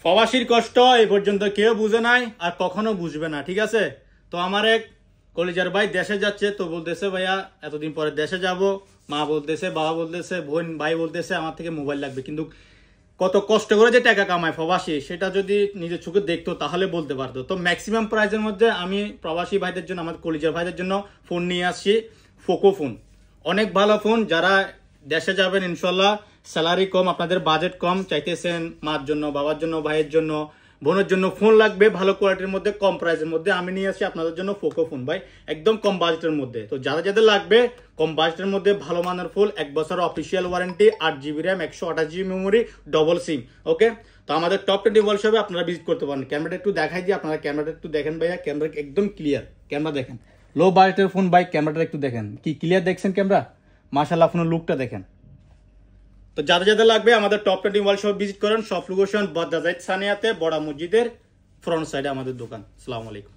প্রবাসীর কষ্ট এই পর্যন্ত কেউ বুঝে নাই আর কখনো বুঝবে না, ঠিক আছে? তো আমার এক কলিজার ভাই দেশে যাচ্ছে, তো বলতেছে ভাইয়া এতদিন পরে দেশে যাব, মা বলতেছে, বাবা বলতেছে, বোন ভাই বলতেছে আমার থেকে মোবাইল লাগবে। কিন্তু কত কষ্ট করে যে টাকা কামায় প্রবাসী, সেটা যদি নিজের চোখে দেখতো তাহলে বলতে পারতো। তো ম্যাক্সিমাম প্রাইসের মধ্যে আমি প্রবাসী ভাইদের জন্য, আমার কলিজার ভাইদের জন্য ফোন নিয়ে আসছি, পোকো ফোন। অনেক ভালো ফোন। যারা দেশে যাবেন ইনশাল্লাহ, স্যালারি কম, আপনাদের বাজেট কম, চাইতেছেন মার জন্য, বাবার জন্য, ভাইয়ের জন্য, বোনের জন্য ফোন লাগবে ভালো কোয়ালিটির মধ্যে, কম প্রাইসের মধ্যে, আমি নিয়ে আসি আপনাদের জন্য পোকো ফোন ভাই, একদম কম বাজেটের মধ্যে। তো যাদের যাদের লাগবে কম বাজেটের মধ্যে ভালো মানের ফোন, 1 বছর official warranty, 8GB RAM, 128GB memory, double SIM, okay? তো আমাদের টপ 20 মোবাইল শপে আপনারা ভিজিট করতে পারেন। ক্যামেরাটা একটু দেখাই দিই, আপনারা ক্যামেরাটা একটু দেখেন ভাইয়া, ক্যামেরা একদম ক্লিয়ার, ক্যামেরা দেখেন, লো বাজেটের ফোন ভাই, ক্যামেরাটা একটু দেখেন, কি ক্লিয়ার দেখছেন ক্যামেরা, মাশাআল্লাহ, ফোনের লুকটা দেখেন। তো যাদের যাদের লাগবে আমাদের টপ 20 মোবাইল শপ ভিজিট করেন। সব লোকেশন বদদাজাইদ সানিয়াতে, বড় মসজিদের ফ্রন্ট সাইডে আমাদের দোকান। আসসালামু আলাইকুম।